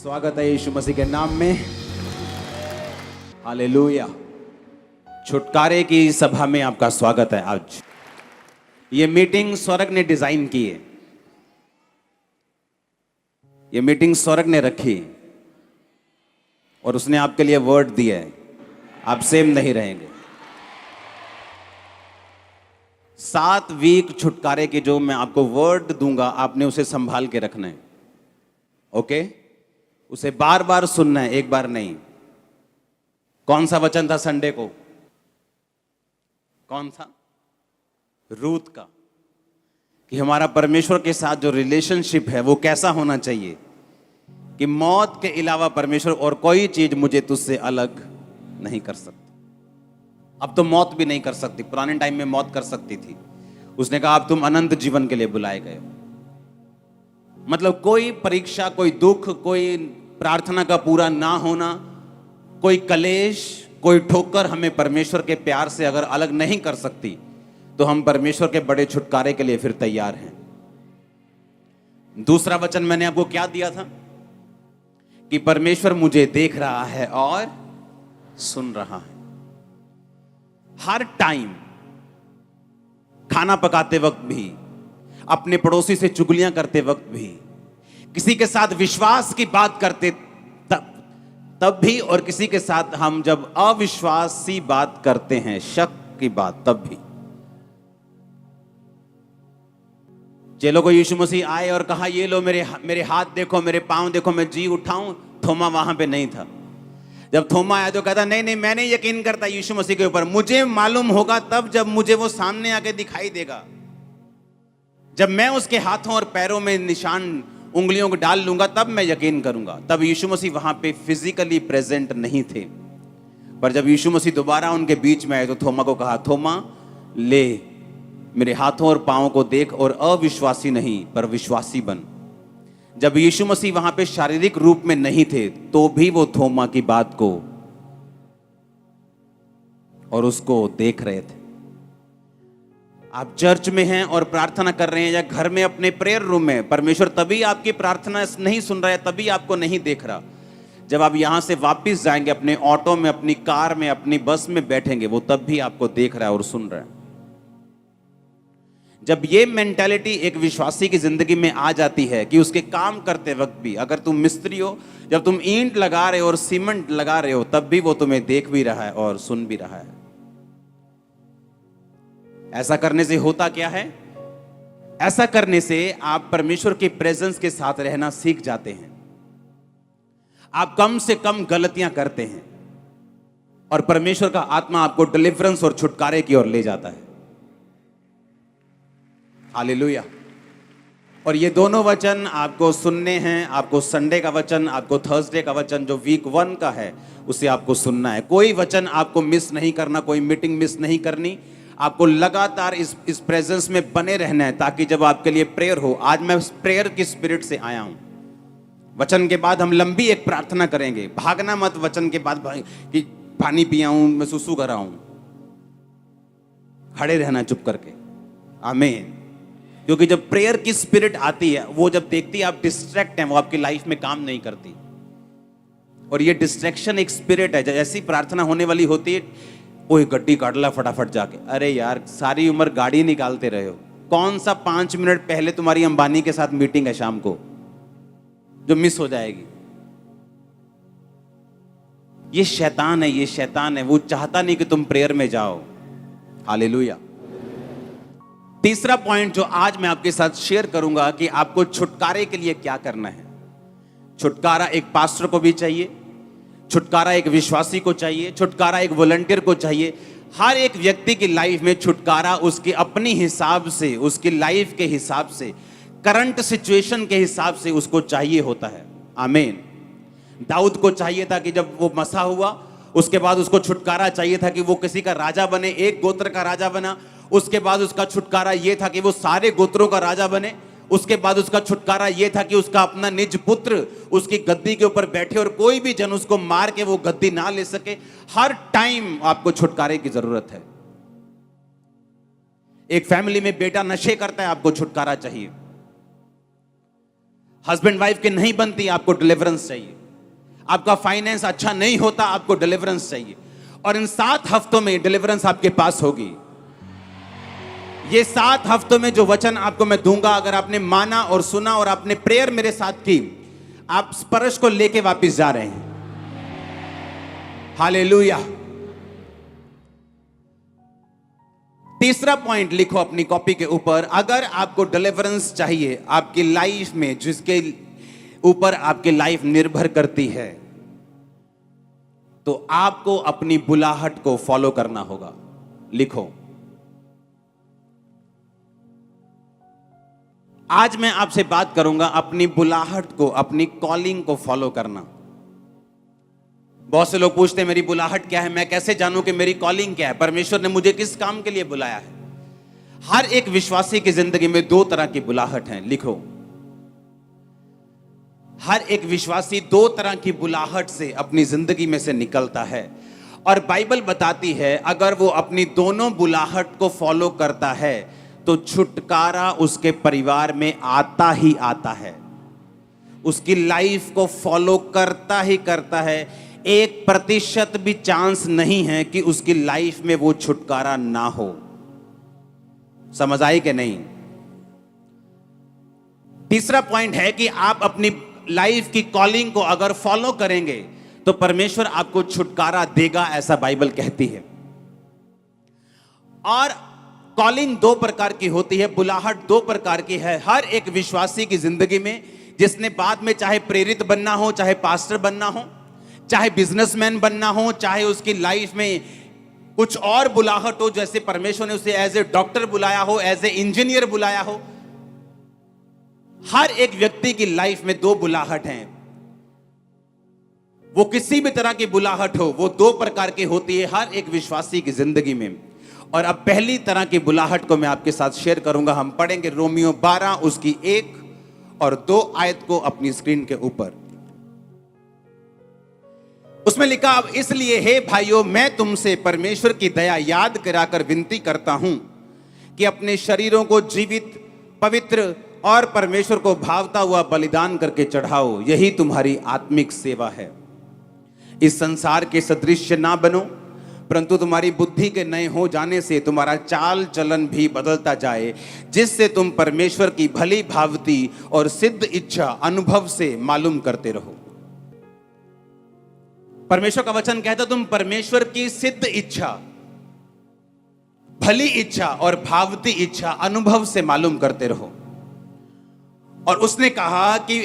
स्वागत है यीशु मसीह के नाम में। हालेलुया। छुटकारे की सभा में आपका स्वागत है। आज ये मीटिंग स्वर्ग ने डिजाइन की है, ये मीटिंग स्वर्ग ने रखी और उसने आपके लिए वर्ड दिया है। आप सेम नहीं रहेंगे। 7 वीक छुटकारे की जो मैं आपको वर्ड दूंगा, आपने उसे संभाल के रखना है। ओके? उसे बार बार सुनना है, एक बार नहीं। कौन सा वचन था संडे को? कौन सा? रूत का, कि हमारा परमेश्वर के साथ जो रिलेशनशिप है वो कैसा होना चाहिए कि मौत के अलावा परमेश्वर और कोई चीज मुझे तुझसे अलग नहीं कर सकती। अब तो मौत भी नहीं कर सकती, पुराने टाइम में मौत कर सकती थी। उसने कहा अब तुम अनंत जीवन के लिए बुलाए गए हो। मतलब कोई परीक्षा, कोई दुख, कोई प्रार्थना का पूरा ना होना, कोई कलेश, कोई ठोकर हमें परमेश्वर के प्यार से अगर अलग नहीं कर सकती, तो हम परमेश्वर के बड़े छुटकारे के लिए फिर तैयार हैं। दूसरा वचन मैंने आपको क्या दिया था कि परमेश्वर मुझे देख रहा है और सुन रहा है। हर टाइम, खाना पकाते वक्त भी, अपने पड़ोसी से चुगलियां करते वक्त भी, किसी के साथ विश्वास की बात करते तब भी, और किसी के साथ हम जब अविश्वासी बात करते हैं, शक की बात, तब भी। चेलों को यीशु मसीह आए और कहा ये लो मेरे हाथ देखो, मेरे पांव देखो, मैं जी उठाऊं। थोमा वहां पे नहीं था। जब थोमा आया तो कहता नहीं नहीं, मैं नहीं यकीन करता यीशु मसीह के ऊपर, मुझे मालूम होगा तब जब मुझे वो सामने आके दिखाई देगा, जब मैं उसके हाथों और पैरों में निशान उंगलियों को डाल लूंगा, तब मैं यकीन करूंगा। तब यीशु मसीह वहां पे फिजिकली प्रेजेंट नहीं थे, पर जब यीशु मसीह दोबारा उनके बीच में आए तो थोमा को कहा, थोमा ले मेरे हाथों और पांवों को देख और अविश्वासी नहीं पर विश्वासी बन। जब यीशु मसीह वहां पे शारीरिक रूप में नहीं थे तो भी वो थोमा की बात को और उसको देख रहे थे। आप चर्च में हैं और प्रार्थना कर रहे हैं, या घर में अपने प्रेयर रूम में, परमेश्वर तभी आपकी प्रार्थना नहीं सुन रहा है, तभी आपको नहीं देख रहा। जब आप यहां से वापस जाएंगे, अपने ऑटो में, अपनी कार में, अपनी बस में बैठेंगे, वो तब भी आपको देख रहा है और सुन रहा है। जब ये मेंटालिटी एक विश्वासी की जिंदगी में आ जाती है कि उसके काम करते वक्त भी, अगर तुम मिस्त्री हो, जब तुम ईंट लगा रहे हो और सीमेंट लगा रहे हो, तब भी वो तुम्हें देख भी रहा है और सुन भी रहा है। ऐसा करने से होता क्या है? ऐसा करने से आप परमेश्वर के प्रेजेंस के साथ रहना सीख जाते हैं। आप कम से कम गलतियां करते हैं और परमेश्वर का आत्मा आपको डिलीवरेंस और छुटकारे की ओर ले जाता है। हालेलुया। और ये दोनों वचन आपको सुनने हैं। आपको संडे का वचन, आपको थर्सडे का वचन जो वीक 1 का है, उसे आपको सुनना है। कोई वचन आपको मिस नहीं करना, कोई मीटिंग मिस नहीं करनी। आपको लगातार इस प्रेजेंस में बने रहना है, ताकि जब आपके लिए प्रेयर हो। आज मैं प्रेयर की स्पिरिट से आया हूं। वचन के बाद हम लंबी एक प्रार्थना करेंगे। भागना मत वचन के बाद कि पानी पिया हूं, मैं सुसु कर रहा हूं। खड़े रहना चुप करके। आमीन। क्योंकि जब प्रेयर की स्पिरिट आती है, वो जब देखती है आप डिस्ट्रैक्ट हैं, वो आपकी लाइफ में काम नहीं करती। और ये डिस्ट्रैक्शन एक स्पिरिट है। जैसी प्रार्थना होने वाली होती है, ओए गड्डी काट ला फटाफट जाके। अरे यार, सारी उम्र गाड़ी निकालते रहे हो। कौन सा 5 मिनट पहले तुम्हारी अंबानी के साथ मीटिंग है शाम को जो मिस हो जाएगी? ये शैतान है, ये शैतान है। वो चाहता नहीं कि तुम प्रेयर में जाओ। हालेलुया। तीसरा पॉइंट जो आज मैं आपके साथ शेयर करूंगा कि आपको छुटकारे के लिए क्या करना है। छुटकारा एक पास्टर को भी चाहिए, छुटकारा एक विश्वासी को चाहिए, छुटकारा एक वॉलंटियर को चाहिए। हर एक व्यक्ति की लाइफ में छुटकारा उसकी अपनी हिसाब से, उसकी लाइफ के हिसाब से, करंट सिचुएशन के हिसाब से उसको चाहिए होता है। आमीन। दाऊद को चाहिए था कि जब वो मसा हुआ, उसके बाद उसको छुटकारा चाहिए था कि वो किसी का राजा बने, एक गोत्र का राजा बना। उसके बाद उसका छुटकारा यह था कि वो सारे गोत्रों का राजा बने। उसके बाद उसका छुटकारा यह था कि उसका अपना निज पुत्र उसकी गद्दी के ऊपर बैठे और कोई भी जन उसको मार के वो गद्दी ना ले सके। हर टाइम आपको छुटकारे की जरूरत है। एक फैमिली में बेटा नशे करता है, आपको छुटकारा चाहिए। हस्बैंड वाइफ के नहीं बनती, आपको डिलीवरेंस चाहिए। आपका फाइनेंस अच्छा नहीं होता, आपको डिलीवरेंस चाहिए, और इन 7 हफ्तों में डिलीवरेंस आपके पास होगी। ये 7 हफ्तों में जो वचन आपको मैं दूंगा, अगर आपने माना और सुना और आपने प्रेयर मेरे साथ की, आप स्पर्श को लेके वापस जा रहे हैं। हालेलुया। तीसरा पॉइंट लिखो अपनी कॉपी के ऊपर, अगर आपको डिलीवरेंस चाहिए आपकी लाइफ में, जिसके ऊपर आपकी लाइफ निर्भर करती है, तो आपको अपनी बुलाहट को फॉलो करना होगा। लिखो, आज मैं आपसे बात करूंगा अपनी बुलाहट को, अपनी कॉलिंग को फॉलो करना। बहुत से लोग पूछते हैं मेरी बुलाहट क्या है, मैं कैसे जानूं कि मेरी कॉलिंग क्या है, परमेश्वर ने मुझे किस काम के लिए बुलाया है। हर एक विश्वासी की जिंदगी में 2 तरह की बुलाहट है। लिखो, हर एक विश्वासी 2 तरह की बुलाहट से अपनी जिंदगी में से निकलता है, और बाइबल बताती है अगर वो अपनी दोनों बुलाहट को फॉलो करता है तो छुटकारा उसके परिवार में आता ही आता है। उसकी लाइफ को फॉलो करता ही करता है। 1% भी चांस नहीं है कि उसकी लाइफ में वो छुटकारा ना हो। समझ आई कि नहीं? तीसरा पॉइंट है कि आप अपनी लाइफ की कॉलिंग को अगर फॉलो करेंगे तो परमेश्वर आपको छुटकारा देगा, ऐसा बाइबल कहती है। और कॉलिंग 2 प्रकार की होती है, बुलाहट 2 प्रकार की है हर एक विश्वासी की जिंदगी में, जिसने बाद में चाहे प्रेरित बनना हो, चाहे पास्टर बनना हो, चाहे बिजनेसमैन बनना हो, चाहे उसकी लाइफ में कुछ और बुलाहट हो, जैसे परमेश्वर ने उसे एज ए डॉक्टर बुलाया हो, एज ए इंजीनियर बुलाया हो। हर एक व्यक्ति की लाइफ में 2 बुलाहट हैं। वो किसी भी तरह की बुलाहट हो, वो 2 प्रकार की होती है हर एक विश्वासी की जिंदगी में। और अब पहली तरह की बुलाहट को मैं आपके साथ शेयर करूंगा। हम पढ़ेंगे रोमियो 12 उसकी 1 और 2 आयत को अपनी स्क्रीन के ऊपर। उसमें लिखा, अब इसलिए हे भाइयों, मैं तुमसे परमेश्वर की दया याद कराकर विनती करता हूं कि अपने शरीरों को जीवित, पवित्र और परमेश्वर को भावता हुआ बलिदान करके चढ़ाओ, यही तुम्हारी आत्मिक सेवा है। इस संसार के सदृश्य ना बनो, परंतु तुम्हारी बुद्धि के नए हो जाने से तुम्हारा चाल चलन भी बदलता जाए, जिससे तुम परमेश्वर की भली भावती और सिद्ध इच्छा अनुभव से मालूम करते रहो। परमेश्वर का वचन कहता तुम परमेश्वर की सिद्ध इच्छा, भली इच्छा और भावती इच्छा अनुभव से मालूम करते रहो। और उसने कहा कि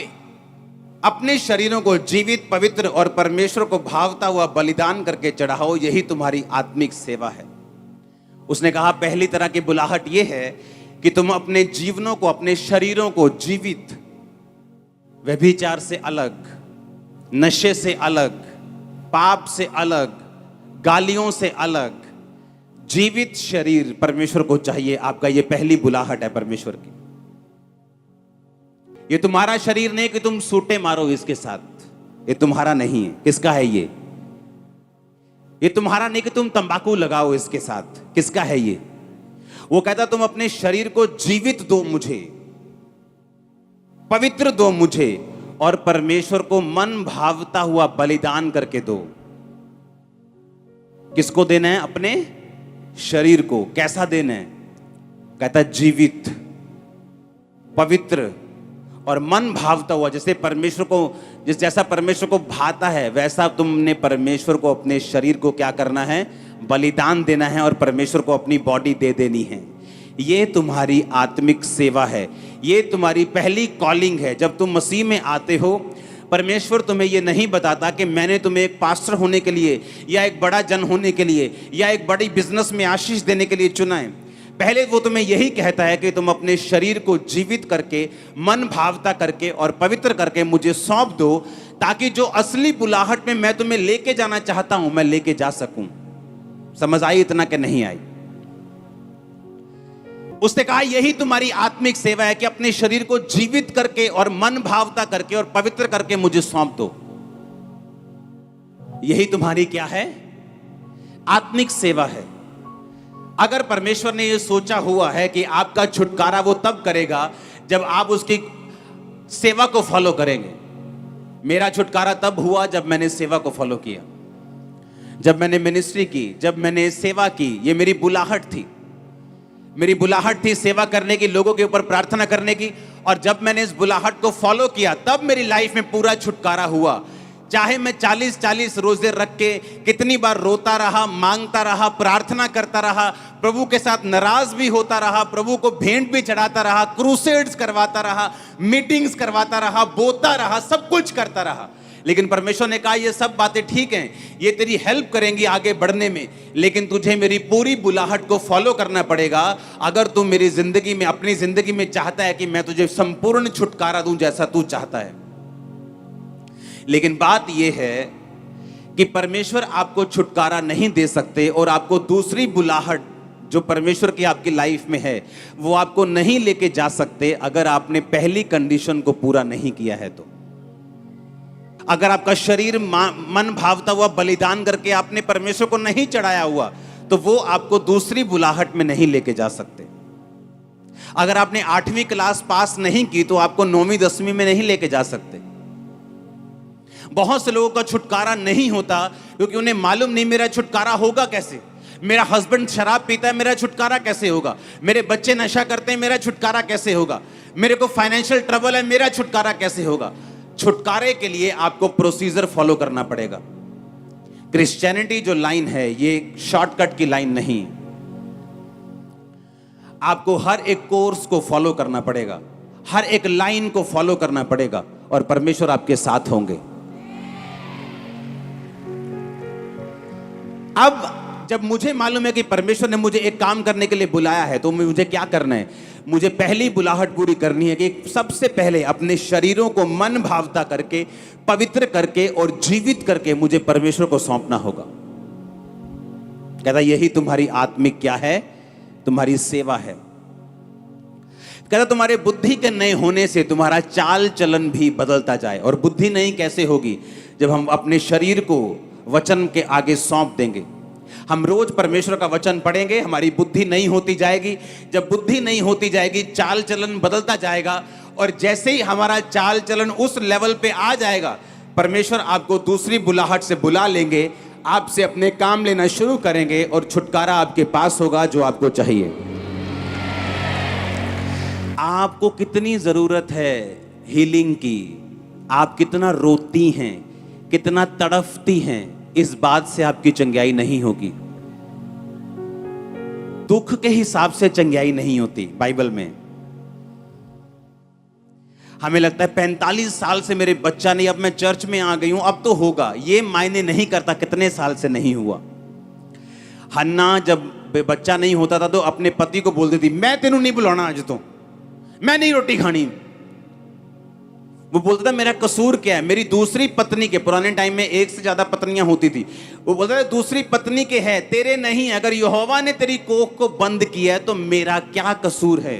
अपने शरीरों को जीवित, पवित्र और परमेश्वर को भावता हुआ बलिदान करके चढ़ाओ, यही तुम्हारी आत्मिक सेवा है। उसने कहा पहली तरह की बुलाहट यह है कि तुम अपने जीवनों को, अपने शरीरों को जीवित, व्यभिचार से अलग, नशे से अलग, पाप से अलग, गालियों से अलग, जीवित शरीर परमेश्वर को चाहिए आपका। यह पहली बुलाहट है परमेश्वर की। ये तुम्हारा शरीर नहीं कि तुम सूटे मारो इसके साथ, ये तुम्हारा नहीं है। किसका है ये? ये तुम्हारा नहीं कि तुम तंबाकू लगाओ इसके साथ। किसका है ये? वो कहता तुम अपने शरीर को जीवित दो मुझे, पवित्र दो मुझे, और परमेश्वर को मन भावता हुआ बलिदान करके दो। किसको देना है? अपने शरीर को। कैसा देना है? कहता जीवित, पवित्र और मन भावता हुआ। जैसे परमेश्वर को, जैसा परमेश्वर को भाता है वैसा तुमने परमेश्वर को अपने शरीर को क्या करना है? बलिदान देना है, और परमेश्वर को अपनी बॉडी दे देनी है। ये तुम्हारी आत्मिक सेवा है, ये तुम्हारी पहली कॉलिंग है। जब तुम मसीह में आते हो, परमेश्वर तुम्हें ये नहीं बताता कि मैंने तुम्हें एक पास्टर होने के लिए, या एक बड़ा जन होने के लिए, या एक बड़ी बिजनेस में आशीष देने के लिए चुना है। पहले वो तुम्हें यही कहता है कि तुम अपने शरीर को जीवित करके, मन भावता करके और पवित्र करके मुझे सौंप दो, ताकि जो असली बुलाहट में मैं तुम्हें लेके जाना चाहता हूं, मैं लेके जा सकूं। समझ आई इतना कि नहीं आई? उसने कहा यही तुम्हारी आत्मिक सेवा है कि अपने शरीर को जीवित करके और मन भावता करके और पवित्र करके मुझे सौंप दो। यही तुम्हारी क्या है? आत्मिक सेवा है। अगर परमेश्वर ने यह सोचा हुआ है कि आपका छुटकारा वो तब करेगा जब आप उसकी सेवा को फॉलो करेंगे। मेरा छुटकारा तब हुआ जब मैंने सेवा को फॉलो किया, जब मैंने मिनिस्ट्री की, जब मैंने सेवा की। ये मेरी बुलाहट थी, मेरी बुलाहट थी सेवा करने की, लोगों के ऊपर प्रार्थना करने की। और जब मैंने इस बुलाहट को फॉलो किया तब मेरी लाइफ में पूरा छुटकारा हुआ। चाहे मैं 40-40 रोजे रख के कितनी बार रोता रहा, मांगता रहा, प्रार्थना करता रहा, प्रभु के साथ नाराज भी होता रहा, प्रभु को भेंट भी चढ़ाता रहा, क्रूसेड्स करवाता रहा, मीटिंग्स करवाता रहा, बोता रहा, सब कुछ करता रहा, लेकिन परमेश्वर ने कहा ये सब बातें ठीक हैं, ये तेरी हेल्प करेंगी आगे बढ़ने में, लेकिन तुझे मेरी पूरी बुलाहट को फॉलो करना पड़ेगा अगर तू मेरी जिंदगी में, अपनी जिंदगी में चाहता है कि मैं तुझे संपूर्ण छुटकारा दूं जैसा तू चाहता है। लेकिन बात यह है कि परमेश्वर आपको छुटकारा नहीं दे सकते और आपको दूसरी बुलाहट जो परमेश्वर की आपकी लाइफ में है वो आपको नहीं लेके जा सकते अगर आपने पहली कंडीशन को पूरा नहीं किया है। तो अगर आपका शरीर मन भावता हुआ बलिदान करके आपने परमेश्वर को नहीं चढ़ाया हुआ तो वो आपको दूसरी बुलाहट में नहीं लेके जा सकते। अगर आपने 8वीं क्लास पास नहीं की तो आपको 9वीं 10वीं में नहीं लेके जा सकते। बहुत से लोगों का छुटकारा नहीं होता क्योंकि उन्हें मालूम नहीं मेरा छुटकारा होगा कैसे। मेरा हस्बैंड शराब पीता है, मेरा छुटकारा कैसे होगा। मेरे बच्चे नशा करते हैं, मेरा छुटकारा कैसे होगा। मेरे को फाइनेंशियल ट्रबल है, मेरा छुटकारा कैसे होगा। छुटकारे के लिए आपको प्रोसीजर फॉलो करना पड़ेगा। क्रिश्चियनिटी जो लाइन है ये शॉर्टकट की लाइन नहीं, आपको हर एक कोर्स को फॉलो करना पड़ेगा, हर एक लाइन को फॉलो करना पड़ेगा और परमेश्वर आपके साथ होंगे। अब जब मुझे मालूम है कि परमेश्वर ने मुझे एक काम करने के लिए बुलाया है तो मुझे क्या करना है, मुझे पहली बुलाहट पूरी करनी है कि सबसे पहले अपने शरीरों को मन भावता करके, पवित्र करके और जीवित करके मुझे परमेश्वर को सौंपना होगा। कहता यही तुम्हारी आत्मिक क्या है, तुम्हारी सेवा है। कहता तुम्हारे बुद्धि के नए होने से तुम्हारा चाल चलन भी बदलता जाए। और बुद्धि नई कैसे होगी, जब हम अपने शरीर को वचन के आगे सौंप देंगे। हम रोज परमेश्वर का वचन पढ़ेंगे, हमारी बुद्धि नहीं होती जाएगी। जब बुद्धि नहीं होती जाएगी चाल चलन बदलता जाएगा और जैसे ही हमारा चाल चलन उस लेवल पे आ जाएगा परमेश्वर आपको दूसरी बुलाहट से बुला लेंगे, आपसे अपने काम लेना शुरू करेंगे और छुटकारा आपके पास होगा जो आपको चाहिए। आपको कितनी जरूरत है हीलिंग की, आप कितना रोती हैं, कितना तड़फती हैं, इस बात से आपकी चंगाई नहीं होगी। दुख के हिसाब से चंगाई नहीं होती। बाइबल में हमें लगता है 45 साल से मेरे बच्चा नहीं, अब मैं चर्च में आ गई हूं अब तो होगा। ये मायने नहीं करता कितने साल से नहीं हुआ। हन्ना जब बच्चा नहीं होता था तो अपने पति को बोलती थी मैं तेनू नहीं बुलाना, आज तो मैं नहीं रोटी खानी। वो बोलता था मेरा कसूर क्या है। मेरी दूसरी पत्नी के, पुराने टाइम में एक से ज्यादा पत्नियां होती थी, वो बोलता था दूसरी पत्नी के है, तेरे नहीं। अगर यहोवा ने तेरी कोख को बंद किया है तो मेरा क्या कसूर है।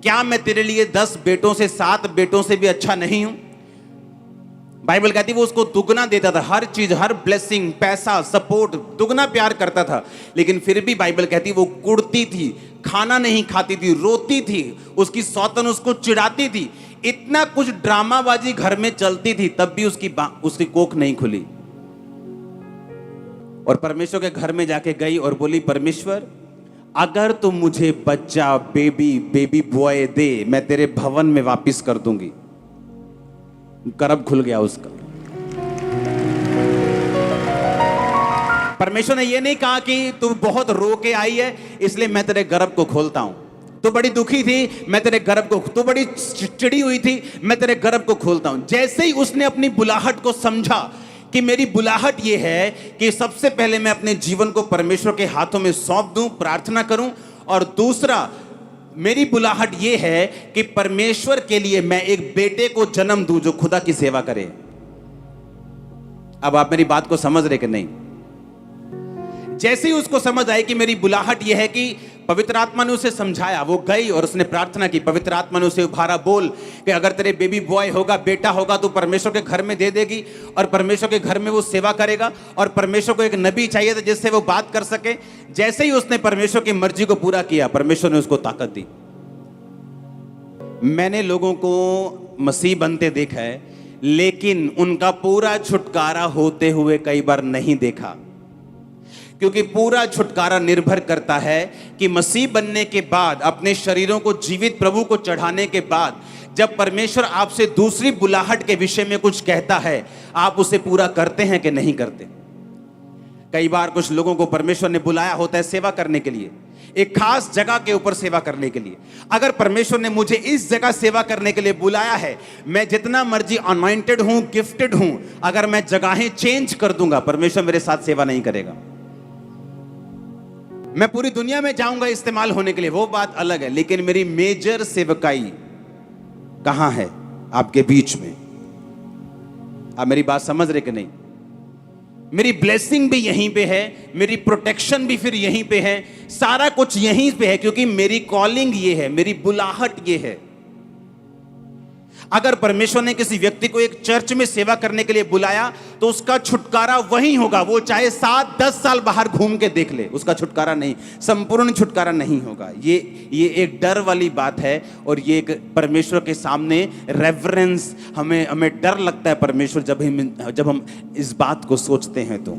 क्या मैं तेरे लिए 10 बेटों से 7 बेटों से भी अच्छा नहीं हूं। बाइबल कहती वो उसको दुगना देता था, हर चीज, हर ब्लेसिंग, पैसा, सपोर्ट, दुगना प्यार करता था। लेकिन फिर भी बाइबल कहती वो कुड़ती थी, खाना नहीं खाती थी, रोती थी, उसकी सौतन उसको चिढ़ाती थी, इतना कुछ ड्रामाबाजी घर में चलती थी, तब भी उसकी कोख नहीं खुली। और परमेश्वर के घर में जाके गई और बोली परमेश्वर अगर तुम मुझे बच्चा, बेबी बॉय दे, मैं तेरे भवन में वापस कर दूंगी। गर्भ खुल गया उसका। परमेश्वर ने यह नहीं कहा कि तू बहुत रो के आई है इसलिए मैं तेरे गर्भ को खोलता हूं। तू बड़ी दुखी थी, मैं तेरे गर्भ को, तू बड़ी चिड़ी हुई थी, मैं तेरे गर्भ को खोलता हूं। जैसे ही उसने अपनी बुलाहट को समझा कि मेरी बुलाहट ये है कि सबसे पहले मैं अपने जीवन को परमेश्वर के हाथों में सौंप दूं, प्रार्थना करूं, और दूसरा मेरी बुलाहट ये है कि परमेश्वर के लिए मैं एक बेटे को जन्म दूं जो खुदा की सेवा करे। अब आप मेरी बात को समझ रहे कि नहीं? जैसे ही उसको समझ आई कि मेरी बुलाहट यह है कि पवित्र आत्मा ने उसे समझाया, वो गई और उसने प्रार्थना की, पवित्र आत्मा ने उसे उभारा, बोल कि अगर तेरे बेबी बॉय होगा, बेटा होगा, तो परमेश्वर के घर में दे देगी और परमेश्वर के घर में वो सेवा करेगा। और परमेश्वर को एक नबी चाहिए था जिससे वो बात कर सके। जैसे ही उसने परमेश्वर की मर्जी को पूरा किया परमेश्वर ने उसको ताकत दी। मैंने लोगों को मसीह बनते देखा है, लेकिन उनका पूरा छुटकारा होते हुए कई बार नहीं देखा, क्योंकि पूरा छुटकारा निर्भर करता है कि मसीह बनने के बाद, अपने शरीरों को जीवित प्रभु को चढ़ाने के बाद, जब परमेश्वर आपसे दूसरी बुलाहट के विषय में कुछ कहता है, आप उसे पूरा करते हैं कि नहीं करते। कई बार कुछ लोगों को परमेश्वर ने बुलाया होता है सेवा करने के लिए, एक खास जगह के ऊपर सेवा करने के लिए। अगर परमेश्वर ने मुझे इस जगह सेवा करने के लिए बुलाया है, मैं जितना मर्जी अनॉइंटेड हूं, गिफ्टेड हूं, अगर मैं जगहें चेंज कर दूंगा, परमेश्वर मेरे साथ सेवा नहीं करेगा। मैं पूरी दुनिया में जाऊंगा इस्तेमाल होने के लिए, वो बात अलग है, लेकिन मेरी मेजर सेवकाई कहां है? आपके बीच में। आप मेरी बात समझ रहे कि नहीं? मेरी ब्लेसिंग भी यहीं पे है, मेरी प्रोटेक्शन भी फिर यहीं पे है, सारा कुछ यहीं पे है, क्योंकि मेरी कॉलिंग ये है, मेरी बुलाहट ये है। अगर परमेश्वर ने किसी व्यक्ति को एक चर्च में सेवा करने के लिए बुलाया, तो उसका छुटकारा वहीं होगा। वो चाहे 7-10 साल बाहर घूम के देख ले, उसका छुटकारा नहीं, संपूर्ण छुटकारा नहीं होगा। ये एक डर वाली बात है, और ये एक परमेश्वर के सामने रेवरेंस, हमें डर लगता है परमेश्वर जब हम इस बात को सोचते हैं। तो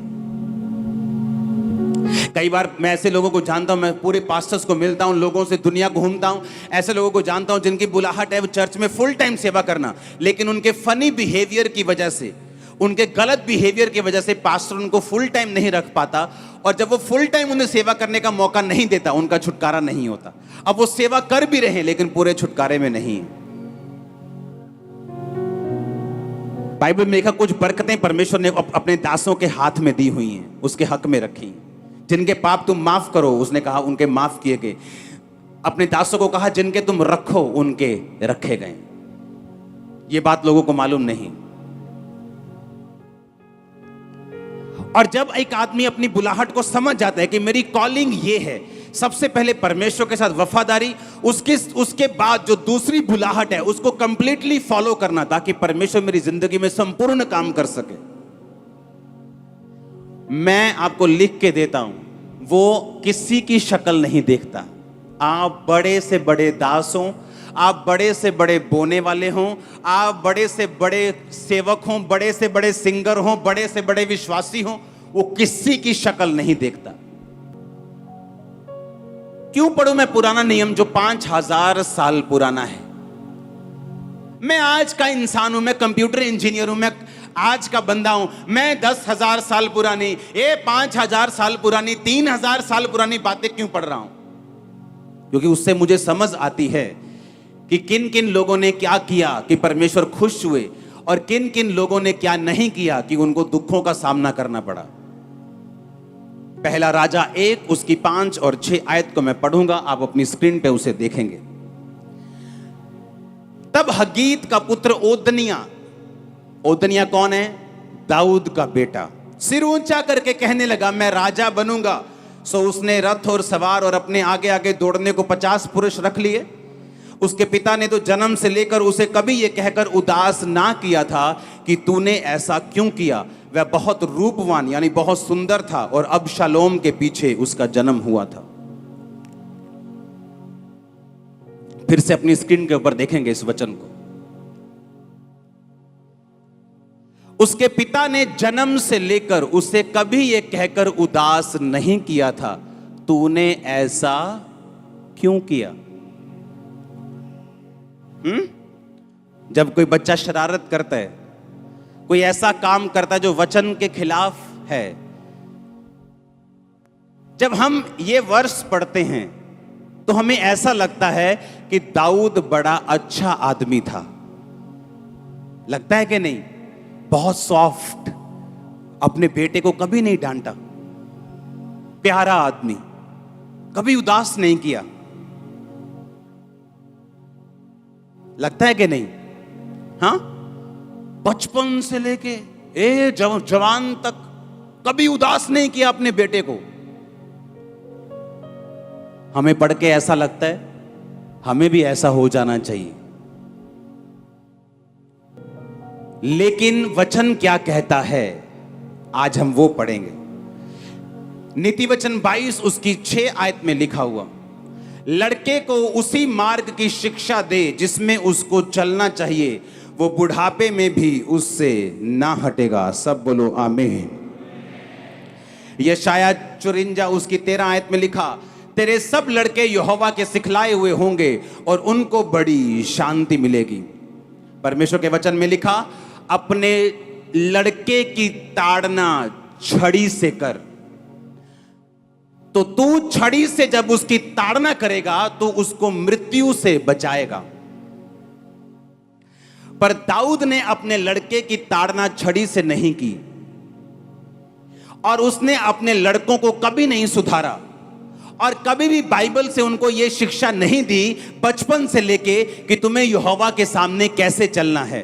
कई बार मैं ऐसे लोगों को जानता हूं, मैं पूरे पास्टर्स को मिलता हूं, लोगों से दुनिया घूमता हूं, ऐसे लोगों को जानता हूं जिनकी बुलाहट है वो चर्च में फुल टाइम सेवा करना, लेकिन उनके फनी बिहेवियर की वजह से, उनके गलत बिहेवियर की वजह से पास्टर उनको फुल टाइम नहीं रख पाता, और जब वो फुल टाइम उन्हें सेवा करने का मौका नहीं देता, उनका छुटकारा नहीं होता। अब वो सेवा कर भी रहे लेकिन पूरे छुटकारे में नहीं। बाइबल में लिखा कुछ बरकतें परमेश्वर ने अपने दासों के हाथ में दी हुई हैं, उसके हक में रखी। जिनके पाप तुम माफ करो, उसने कहा उनके माफ किए गए। अपने दासों को कहा जिनके तुम रखो उनके रखे गए। ये बात लोगों को मालूम नहीं। और जब एक आदमी अपनी बुलाहट को समझ जाता है कि मेरी कॉलिंग ये है, सबसे पहले परमेश्वर के साथ वफादारी, उसके बाद जो दूसरी बुलाहट है उसको कंप्लीटली फॉलो करना, ताकि परमेश्वर मेरी जिंदगी में संपूर्ण काम कर सके। मैं आपको लिख के देता हूं, वो किसी की शक्ल नहीं देखता। आप बड़े से बड़े दास हों, आप बड़े से बड़े बोने वाले हों, आप बड़े से बड़े सेवक हों, बड़े से बड़े सिंगर हों, बड़े से बड़े विश्वासी हों, वो किसी की शक्ल नहीं देखता। क्यों पढ़ूं मैं पुराना नियम जो 5000 साल पुराना है? मैं आज का इंसान हूं, मैं कंप्यूटर इंजीनियर हूं, मैं आज का बंदा हूं, मैं 10,000 साल पुरानी, 5,000 साल पुरानी, 3,000 साल पुरानी बातें क्यों पढ़ रहा हूं? क्योंकि उससे मुझे समझ आती है कि किन किन लोगों ने क्या किया कि परमेश्वर खुश हुए, और किन किन लोगों ने क्या नहीं किया कि उनको दुखों का सामना करना पड़ा। पहला राजा 1 उसकी 5 और 6 आयत को मैं पढ़ूंगा, आप अपनी स्क्रीन पे उसे देखेंगे। तब हगीत का पुत्र ओदनिया कौन है? दाऊद का बेटा, सिर ऊंचा करके कहने लगा मैं राजा बनूंगा। सो उसने रथ और सवार और अपने आगे आगे दौड़ने को 50 पुरुष रख लिए। उसके पिता ने तो जन्म से लेकर उसे कभी यह कहकर उदास ना किया था कि तूने ऐसा क्यों किया। वह बहुत रूपवान यानी बहुत सुंदर था, और अबशालोम के पीछे उसका जन्म हुआ था। फिर से अपनी स्क्रीन के ऊपर देखेंगे इस वचन को। उसके पिता ने जन्म से लेकर उसे कभी यह कहकर उदास नहीं किया था, तूने ऐसा क्यों किया? जब कोई बच्चा शरारत करता है, कोई ऐसा काम करता है जो वचन के खिलाफ है, जब हम ये वर्ष पढ़ते हैं तो हमें ऐसा लगता है कि दाऊद बड़ा अच्छा आदमी था। लगता है कि नहीं? बहुत सॉफ्ट, अपने बेटे को कभी नहीं डांटा, प्यारा आदमी, कभी उदास नहीं किया। लगता है कि नहीं? हाँ, बचपन से लेके जवान तक कभी उदास नहीं किया अपने बेटे को। हमें पढ़ के ऐसा लगता है हमें भी ऐसा हो जाना चाहिए। लेकिन वचन क्या कहता है, आज हम वो पढ़ेंगे। नीति वचन 22 उसकी 6 आयत में लिखा हुआ, लड़के को उसी मार्ग की शिक्षा दे जिसमें उसको चलना चाहिए, वो बुढ़ापे में भी उससे ना हटेगा। सब बोलो आमीन। यशाया 54 उसकी 13 आयत में लिखा, तेरे सब लड़के यहोवा के सिखलाए हुए होंगे और उनको बड़ी शांति मिलेगी। परमेश्वर के वचन में लिखा, अपने लड़के की ताड़ना छड़ी से कर। तो तू छड़ी से जब उसकी ताड़ना करेगा तो उसको मृत्यु से बचाएगा। पर दाऊद ने अपने लड़के की ताड़ना छड़ी से नहीं की और उसने अपने लड़कों को कभी नहीं सुधारा और कभी भी बाइबल से उनको यह शिक्षा नहीं दी बचपन से लेके कि तुम्हें यहोवा के सामने कैसे चलना है।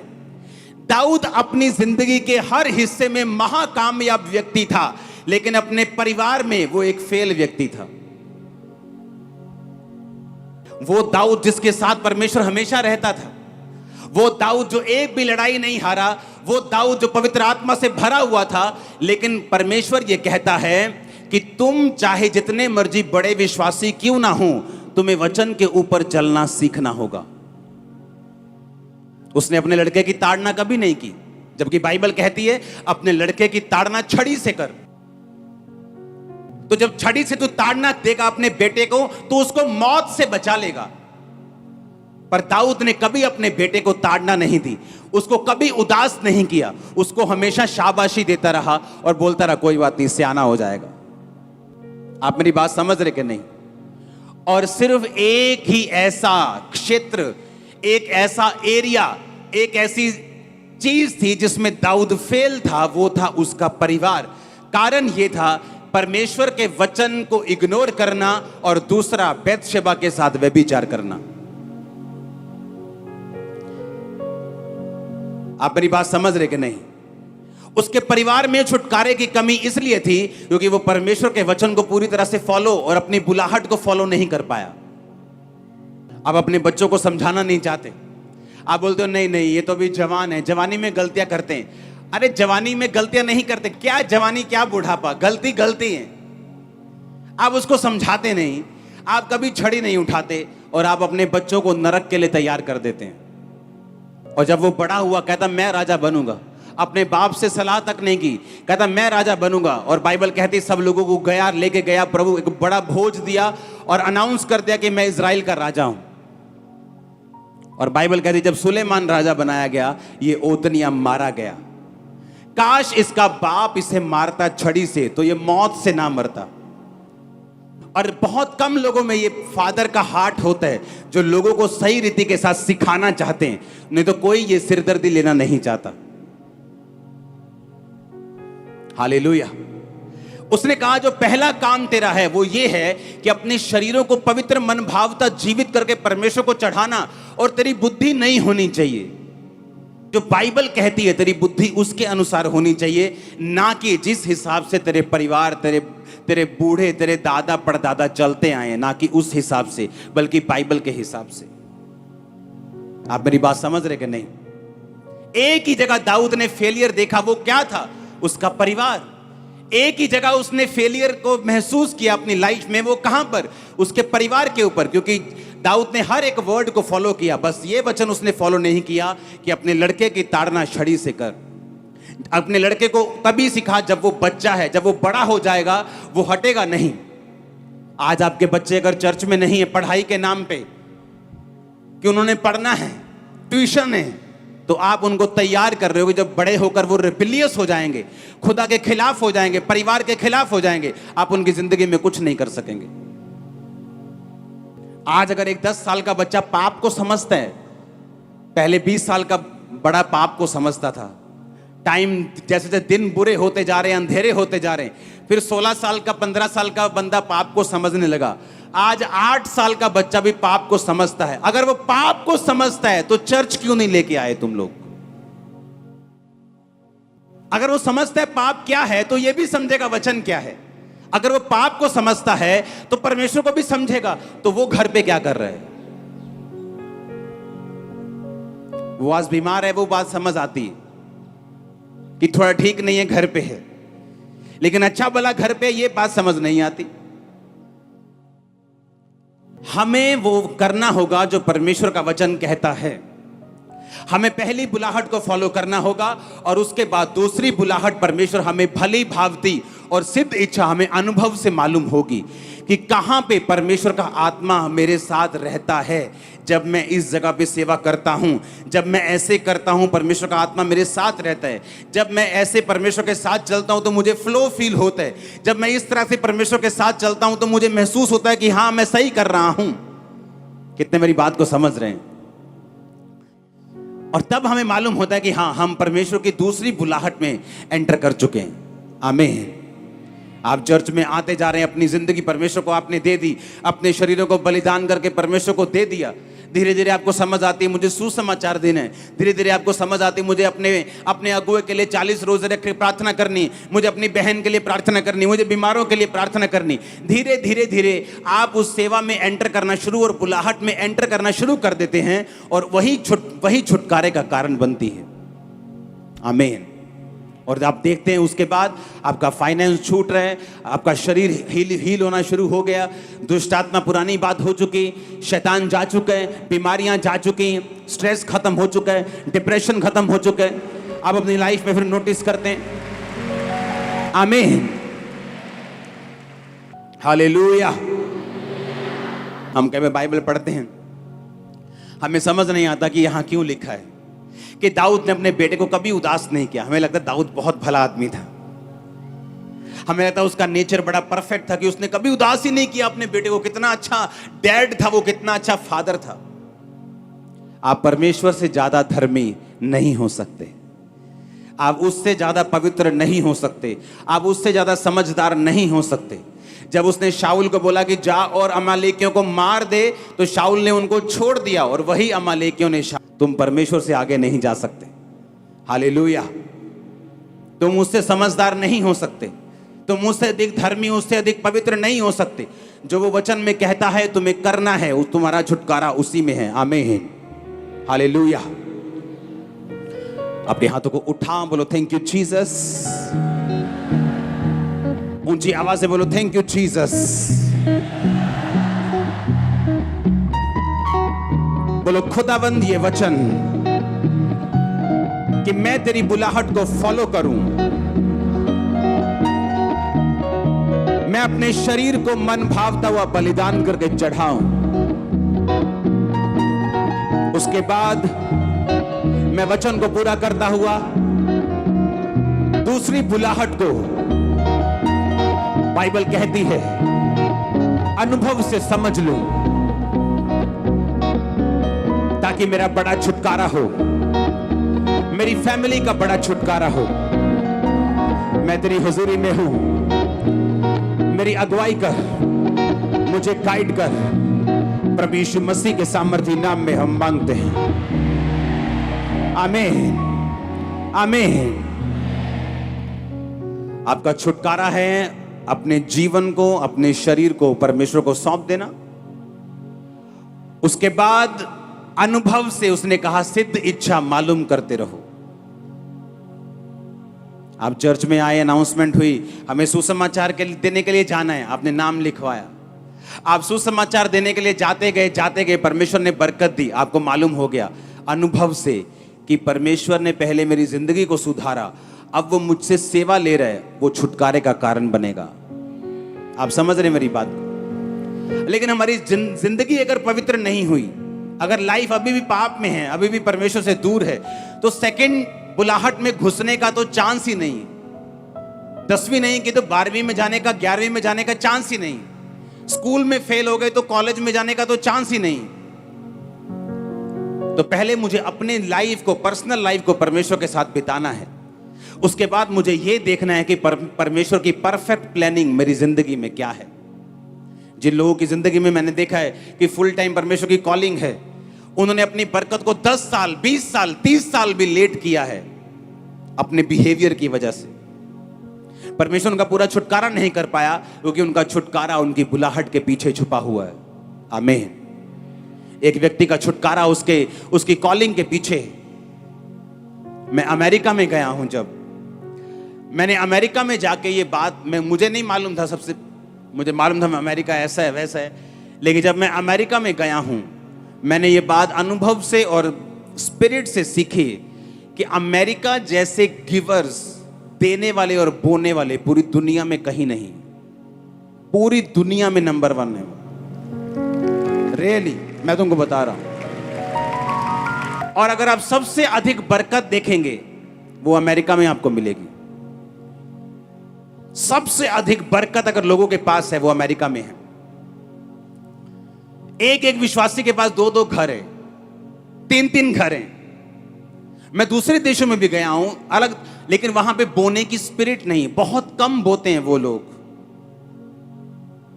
दाऊद अपनी जिंदगी के हर हिस्से में महाकामयाब व्यक्ति था, लेकिन अपने परिवार में वो एक फेल व्यक्ति था। वो दाऊद जिसके साथ परमेश्वर हमेशा रहता था, वो दाऊद जो एक भी लड़ाई नहीं हारा, वो दाऊद जो पवित्र आत्मा से भरा हुआ था। लेकिन परमेश्वर ये कहता है कि तुम चाहे जितने मर्जी बड़े विश्वासी क्यों ना हो, तुम्हें वचन के ऊपर चलना सीखना होगा। उसने अपने लड़के की ताड़ना कभी नहीं की, जबकि बाइबल कहती है अपने लड़के की ताड़ना छड़ी से कर। तो जब छड़ी से तू ताड़ना देगा अपने बेटे को तो उसको मौत से बचा लेगा। पर दाऊद ने कभी अपने बेटे को ताड़ना नहीं दी, उसको कभी उदास नहीं किया, उसको हमेशा शाबाशी देता रहा और बोलता रहा कोई बात नहीं, सियाना हो जाएगा। आप मेरी बात समझ रहे कि नहीं? और सिर्फ एक ही ऐसा क्षेत्र, एक ऐसा एरिया, एक ऐसी चीज थी जिसमें दाऊद फेल था, वो था उसका परिवार। कारण यह था परमेश्वर के वचन को इग्नोर करना और दूसरा बैतशेबा के साथ व्यभिचार करना। आप मेरी बात समझ रहे कि नहीं? उसके परिवार में छुटकारे की कमी इसलिए थी क्योंकि वो परमेश्वर के वचन को पूरी तरह से फॉलो और अपनी बुलाहट को फॉलो नहीं कर पाया। आप अपने बच्चों को समझाना नहीं चाहते, आप बोलते हो नहीं नहीं ये तो अभी जवान है, जवानी में गलतियां करते हैं। अरे जवानी में गलतियां नहीं करते, क्या जवानी क्या बुढ़ापा, गलती गलती है। आप उसको समझाते नहीं, आप कभी छड़ी नहीं उठाते और आप अपने बच्चों को नरक के लिए तैयार कर देते हैं। और जब वो बड़ा हुआ कहता मैं राजा बनूंगा, अपने बाप से सलाह तक नहीं की, कहता मैं राजा बनूंगा। और बाइबल कहती सब लोगों को गया, लेके गया, प्रभु एक बड़ा भोज दिया और अनाउंस कर दिया कि मैं इजराइल का राजा हूं। और बाइबल कहती जब सुलेमान राजा बनाया गया, ये ओतनिया मारा गया। काश इसका बाप इसे मारता छड़ी से तो ये मौत से ना मरता। और बहुत कम लोगों में ये फादर का हार्ट होता है जो लोगों को सही रीति के साथ सिखाना चाहते हैं, नहीं तो कोई ये सिरदर्दी लेना नहीं चाहता। हालेलुया। उसने कहा जो पहला काम तेरा है वो ये है कि अपने शरीरों को पवित्र मन भावता जीवित करके परमेश्वर को चढ़ाना, और तेरी बुद्धि नहीं होनी चाहिए जो बाइबल कहती है, तेरी बुद्धि उसके अनुसार होनी चाहिए, ना कि जिस हिसाब से तेरे परिवार, तेरे बूढ़े, तेरे दादा परदादा चलते आए, ना कि उस हिसाब से, बल्कि बाइबल के हिसाब से। आप मेरी बात समझ रहे कि नहीं? एक ही जगह दाऊद ने फेलियर देखा, वो क्या था? उसका परिवार। एक ही जगह उसने फेलियर को महसूस किया अपनी लाइफ में, वो कहां पर? उसके परिवार के ऊपर। क्योंकि दाऊद ने हर एक वर्ड को फॉलो किया, बस ये वचन उसने फॉलो नहीं किया कि अपने लड़के की ताड़ना छड़ी से कर। अपने लड़के को तभी सिखा जब वो बच्चा है, जब वो बड़ा हो जाएगा वो हटेगा नहीं। आज आपके बच्चे अगर चर्च में नहीं है पढ़ाई के नाम पे कि उन्होंने पढ़ना है, ट्यूशन है, तो आप उनको तैयार कर रहे हो कि जब बड़े होकर वो रिबिलियस हो जाएंगे, खुदा के खिलाफ हो जाएंगे, परिवार के खिलाफ हो जाएंगे, आप उनकी जिंदगी में कुछ नहीं कर सकेंगे। आज अगर एक 10 साल का बच्चा पाप को समझता है, पहले 20 साल का बड़ा पाप को समझता था। टाइम जैसे जैसे दिन बुरे होते जा रहे हैं, अंधेरे होते जा रहे हैं, फिर 16 साल का 15 साल का बंदा पाप को समझने लगा। आज 8 साल का बच्चा भी पाप को समझता है। अगर वो पाप को समझता है तो चर्च क्यों नहीं लेके आए तुम लोग? अगर वो समझता है पाप क्या है तो ये भी समझेगा वचन क्या है। अगर वो पाप को समझता है तो परमेश्वर को भी समझेगा। तो वो घर पे क्या कर रहा है? वो आज बीमार है, वो बात समझ आती है कि थोड़ा ठीक नहीं है, घर पे है, लेकिन अच्छा भला घर पे, ये बात समझ नहीं आती। हमें वो करना होगा जो परमेश्वर का वचन कहता है। हमें पहली बुलाहट को फॉलो करना होगा और उसके बाद दूसरी बुलाहट परमेश्वर हमें भली भांति और सिद्ध इच्छा हमें अनुभव से मालूम होगी कि कहां पे परमेश्वर का आत्मा मेरे साथ रहता है। जब मैं इस जगह पे सेवा करता हूं, जब मैं ऐसे करता हूं, परमेश्वर का आत्मा मेरे साथ रहता है। जब मैं ऐसे परमेश्वर के साथ चलता हूं तो मुझे फ्लो फील होता है। जब मैं इस तरह से परमेश्वर के साथ चलता हूं तो मुझे महसूस होता है कि हां, मैं सही कर रहा हूं। कितने मेरी बात को समझ रहे हैं? और तब हमें मालूम होता है कि हां, हम परमेश्वर की दूसरी बुलाहट में एंटर कर चुके हैं। आमीन। आप चर्च में आते जा रहे हैं, अपनी जिंदगी परमेश्वर को आपने दे दी, अपने शरीरों को बलिदान करके परमेश्वर को दे दिया। धीरे धीरे आपको समझ आती है मुझे सुसमाचार देना है। धीरे धीरे आपको समझ आती है मुझे अपने अगुए के लिए 40 रोजे रख के प्रार्थना करनी, मुझे अपनी बहन के लिए प्रार्थना करनी, मुझे बीमारों के लिए प्रार्थना करनी। धीरे धीरे धीरे आप उस सेवा में एंटर करना शुरू और बुलाहट में एंटर करना शुरू कर देते हैं और वही छुटकारे का कारण बनती है। आमीन। और आप देखते हैं उसके बाद आपका फाइनेंस छूट रहा है, आपका शरीर हील होना शुरू हो गया, दुष्ट आत्मा पुरानी बात हो चुकी, शैतान जा चुके हैं, बीमारियां जा चुकी, स्ट्रेस खत्म हो चुका है, डिप्रेशन खत्म हो चुका है। आप अपनी लाइफ में फिर नोटिस करते हैं। आमीन। हालेलुया। हम कभी बाइबल पढ़ते हैं, हमें समझ नहीं आता कि यहां क्यों लिखा है कि दाऊद ने अपने बेटे को कभी उदास नहीं किया। हमें लगता है दाऊद बहुत भला आदमी था, हमें लगता है उसका नेचर बड़ा परफेक्ट था कि उसने कभी उदास ही नहीं किया अपने बेटे को। कितना अच्छा डैड था वो, कितना अच्छा फादर था। आप परमेश्वर से ज्यादा धर्मी नहीं हो सकते, आप उससे ज्यादा पवित्र नहीं हो सकते, आप उससे ज्यादा समझदार नहीं हो सकते। जब उसने शाऊल को बोला कि जा और अमालेकियों को मार दे, तो शाऊल ने उनको छोड़ दिया और वही अमालेकियों ने तुम परमेश्वर से आगे नहीं जा सकते। हालेलुया। तुम उससे समझदार नहीं हो सकते, तुम उससे अधिक धर्मी, उससे अधिक पवित्र नहीं हो सकते। जो वो वचन में कहता है तुम्हें करना है, उस तुम्हारा छुटकारा उसी में है। आमीन। हालेलुया। अपने हाथों को उठा, बोलो थैंक यू जीसस। ऊंची आवाज से बोलो थैंक यू जीसस। बोलो खुदाबंद ये वचन कि मैं तेरी बुलाहट को फॉलो करूं, मैं अपने शरीर को मन भावता हुआ बलिदान करके चढ़ाऊं, उसके बाद मैं वचन को पूरा करता हुआ दूसरी बुलाहट को, बाइबल कहती है, अनुभव से समझ लूं ताकि मेरा बड़ा छुटकारा हो, मेरी फैमिली का बड़ा छुटकारा हो। मैं तेरी हुजूरी में हूं, मेरी अगुवाई कर, मुझे गाइड कर। प्रभु यीशु मसीह के सामर्थी नाम में हम मांगते हैं। आमीन। आमीन। आपका छुटकारा है अपने जीवन को, अपने शरीर को परमेश्वर को सौंप देना। उसके बाद अनुभव से उसने कहा सिद्ध इच्छा मालूम करते रहो। आप चर्च में आए, अनाउंसमेंट हुई, हमें सुसमाचार देने के लिए जाना है, आपने नाम लिखवाया, आप सुसमाचार देने के लिए जाते गए, परमेश्वर ने बरकत दी। आपको मालूम हो गया अनुभव से कि परमेश्वर ने पहले मेरी जिंदगी को सुधारा, अब वो मुझसे सेवा ले रहा है, वो छुटकारे का कारण बनेगा। आप समझ रहे मेरी बात? लेकिन हमारी जिंदगी अगर पवित्र नहीं हुई, अगर लाइफ अभी भी पाप में है, अभी भी परमेश्वर से दूर है, तो सेकंड बुलाहट में घुसने का तो चांस ही नहीं। 10वीं नहीं की तो 12वीं में जाने का, 11वीं में जाने का चांस ही नहीं। स्कूल में फेल हो गए तो कॉलेज में जाने का तो चांस ही नहीं। तो पहले मुझे अपने लाइफ को, पर्सनल लाइफ को परमेश्वर के साथ बिताना है। उसके बाद मुझे यह देखना है कि परमेश्वर की परफेक्ट प्लानिंग मेरी जिंदगी में क्या है। जिन लोगों की जिंदगी में मैंने देखा है कि फुल टाइम परमेश्वर की कॉलिंग है, उन्होंने अपनी बरकत को 10 साल, 20 साल, 30 साल भी लेट किया है अपने बिहेवियर की वजह से। परमेश्वर उनका पूरा छुटकारा नहीं कर पाया क्योंकि उनका छुटकारा उनकी बुलाहट के पीछे छुपा हुआ है। आमीन। एक व्यक्ति का छुटकारा उसकी कॉलिंग के पीछे। मैं अमेरिका में गया हूं, जब मैंने अमेरिका में जाके ये बात, मुझे नहीं मालूम था, मुझे मालूम था अमेरिका ऐसा है वैसा है, लेकिन जब मैं अमेरिका में गया हूं, मैंने ये बात अनुभव से और स्पिरिट से सीखिए कि अमेरिका जैसे गिवर्स, देने वाले और बोने वाले पूरी दुनिया में कहीं नहीं, पूरी दुनिया में नंबर 1 है। रियली मैं तुमको बता रहा हूं। और अगर आप सबसे अधिक बरकत देखेंगे वो अमेरिका में आपको मिलेगी। सबसे अधिक बरकत अगर लोगों के पास है वो अमेरिका में है। एक एक विश्वासी के पास 2-2 घर है, 3-3 घर हैं। मैं दूसरे देशों में भी गया हूं अलग, लेकिन वहां पे बोने की स्पिरिट नहीं, बहुत कम बोते हैं वो लोग।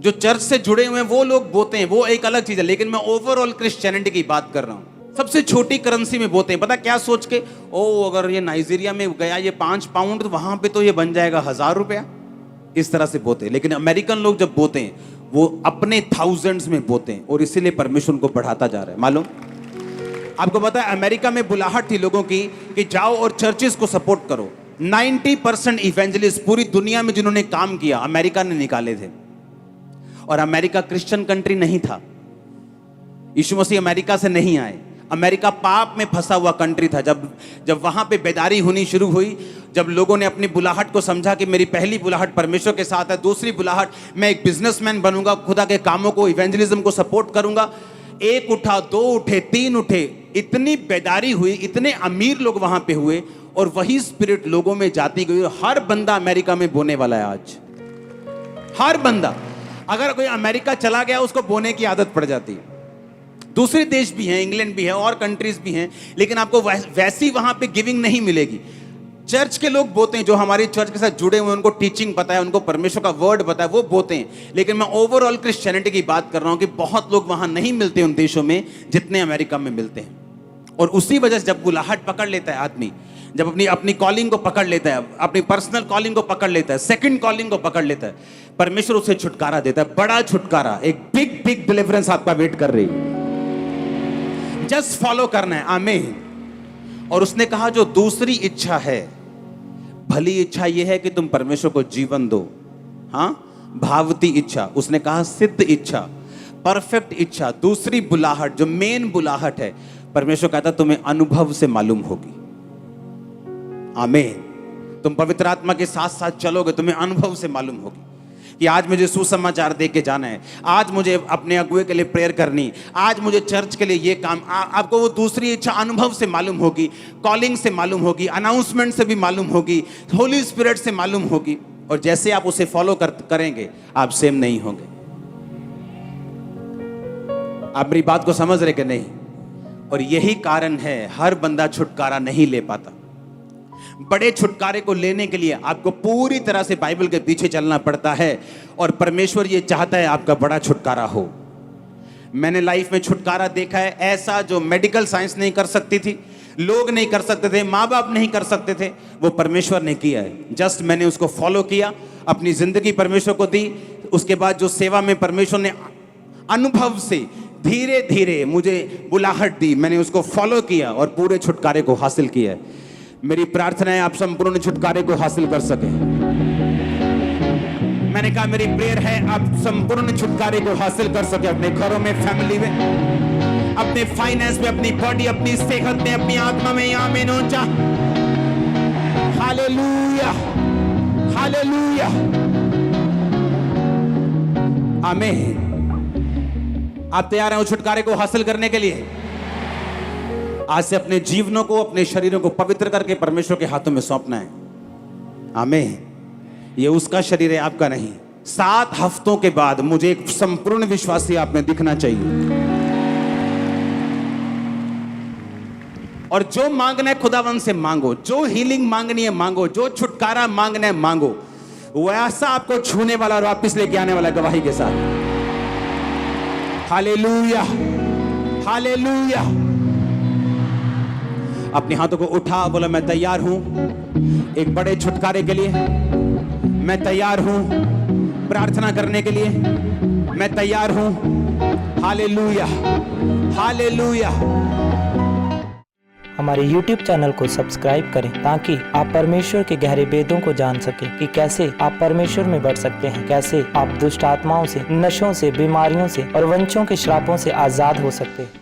जो चर्च से जुड़े हुए हैं वो लोग बोते हैं, वो एक अलग चीज है। लेकिन मैं ओवरऑल क्रिश्चियनिटी की बात कर रहा हूं। सबसे छोटी करेंसी में बोते हैं, पता क्या सोच के, ओ अगर ये नाइजीरिया में गया ये 5 पाउंड, तो वहां पे तो ये बन जाएगा 1000 रुपया। इस तरह से बोते हैं। लेकिन अमेरिकन लोग जब बोते हैं वो अपने थाउजेंड्स में बोते हैं, और इसीलिए परमेश्वर को बढ़ाता जा रहा है। मालूम आपको पता है अमेरिका में बुलाहट थी लोगों की कि जाओ और चर्चेस को सपोर्ट करो। 90% इवेंजलिस्ट पूरी दुनिया में जिन्होंने काम किया अमेरिका ने निकाले थे। और अमेरिका क्रिश्चियन कंट्री नहीं था, यीशु मसीह अमेरिका से नहीं आए। अमेरिका पाप में फंसा हुआ कंट्री था। जब वहां पे बेदारी होनी शुरू हुई, जब लोगों ने अपनी बुलाहट को समझा कि मेरी पहली बुलाहट परमेश्वर के साथ है, दूसरी बुलाहट मैं एक बिजनेसमैन बनूंगा, खुदा के कामों को, इवेंजलिज्म को सपोर्ट करूंगा। 1 उठा, 2 उठे, 3 उठे, इतनी बेदारी हुई, इतने अमीर लोग वहां पे हुए, और वही स्पिरिट लोगों में जाती गई। हर बंदा अमेरिका में बोने वाला है आज। हर बंदा, अगर कोई अमेरिका चला गया उसको बोने की आदत पड़ जाती है। दूसरे देश भी हैं, इंग्लैंड भी है और कंट्रीज भी हैं, लेकिन आपको वैसी वहां पे गिविंग नहीं मिलेगी। चर्च के लोग बोते हैं, जो हमारी चर्च के साथ जुड़े हुए हैं, उनको टीचिंग पता है, उनको परमेश्वर का वर्ड पता है, वो बोते हैं। लेकिन मैं ओवरऑल क्रिश्चियनिटी की बात कर रहा हूं कि बहुत लोग वहां नहीं मिलते उन देशों में जितने अमेरिका में मिलते हैं। और उसी वजह से जब बुलाहट पकड़ लेता है आदमी, जब अपनी कॉलिंग को पकड़ लेता है, अपनी पर्सनल कॉलिंग को पकड़ लेता है, सेकंड कॉलिंग को पकड़ लेता है, परमेश्वर उसे छुटकारा देता है, बड़ा छुटकारा। एक बिग बिग डिलीवरेंस आपका वेट कर रही है। जस्ट फॉलो करना है। आमीन। और उसने कहा जो दूसरी इच्छा है, भली इच्छा यह है कि तुम परमेश्वर को जीवन दो। हाँ, भावती इच्छा, उसने कहा सिद्ध इच्छा, परफेक्ट इच्छा, दूसरी बुलाहट जो मेन बुलाहट है, परमेश्वर कहता तुम्हें अनुभव से मालूम होगी। आमीन। तुम पवित्र आत्मा के साथ साथ चलोगे, तुम्हें अनुभव से मालूम होगी कि आज मुझे सुसमाचार दे के जाना है, आज मुझे अपने अगुए के लिए प्रेयर करनी, आज मुझे चर्च के लिए ये काम। आपको वो दूसरी इच्छा अनुभव से मालूम होगी, कॉलिंग से मालूम होगी, अनाउंसमेंट से भी मालूम होगी, होली स्पिरिट से मालूम होगी। और जैसे आप उसे फॉलो करेंगे आप सेम नहीं होंगे। आप मेरी बात को समझ रहे कि नहीं? और यही कारण है हर बंदा छुटकारा नहीं ले पाता। बड़े छुटकारे को लेने के लिए आपको पूरी तरह से बाइबल के पीछे चलना पड़ता है, और परमेश्वर ये चाहता है आपका बड़ा छुटकारा हो। मैंने लाइफ में छुटकारा देखा है ऐसा जो मेडिकल साइंस नहीं कर सकती थी, लोग नहीं कर सकते थे, माँ बाप नहीं कर सकते थे, वो परमेश्वर ने किया है। जस्ट मैंने उसको फॉलो किया, अपनी जिंदगी परमेश्वर को दी। उसके बाद जो सेवा में परमेश्वर ने अनुभव से धीरे धीरे मुझे बुलाहट दी, मैंने उसको फॉलो किया और पूरे छुटकारे को हासिल किया है। मेरी प्रार्थना है आप संपूर्ण छुटकारे को हासिल कर सके। मैंने कहा मेरी प्रेयर है आप संपूर्ण छुटकारे को हासिल कर सके, अपने घरों में, फैमिली में, अपने फाइनेंस में, अपनी बॉडी, अपनी सेहत में, अपनी आत्मा में। आमीन। ऊंचा हालेलुया, हालेलुया, आमीन। आप तैयार हैं उस छुटकारे को हासिल करने के लिए? आज से अपने जीवनों को, अपने शरीरों को पवित्र करके परमेश्वर के हाथों में सौंपना है। आमीन। ये उसका शरीर है, आपका नहीं। 7 हफ्तों के बाद मुझे एक संपूर्ण विश्वासी आप में दिखना चाहिए। और जो मांगना है खुदावन से मांगो, जो हीलिंग मांगनी है मांगो, जो छुटकारा मांगना है मांगो, वैसा आपको छूने वाला और वापस लेके आने वाला गवाही के साथ। Hallelujah, hallelujah. अपने हाथों को उठा, बोला मैं तैयार हूं एक बड़े छुटकारे के लिए, मैं तैयार हूं प्रार्थना करने के लिए, मैं तैयार हूं। Hallelujah, hallelujah. हमारे YouTube चैनल को सब्सक्राइब करें ताकि आप परमेश्वर के गहरे वेदों को जान सकें कि कैसे आप परमेश्वर में बढ़ सकते हैं, कैसे आप दुष्ट आत्माओं से, नशों से, बीमारियों से और वंशों के श्रापों से आजाद हो सकते हैं।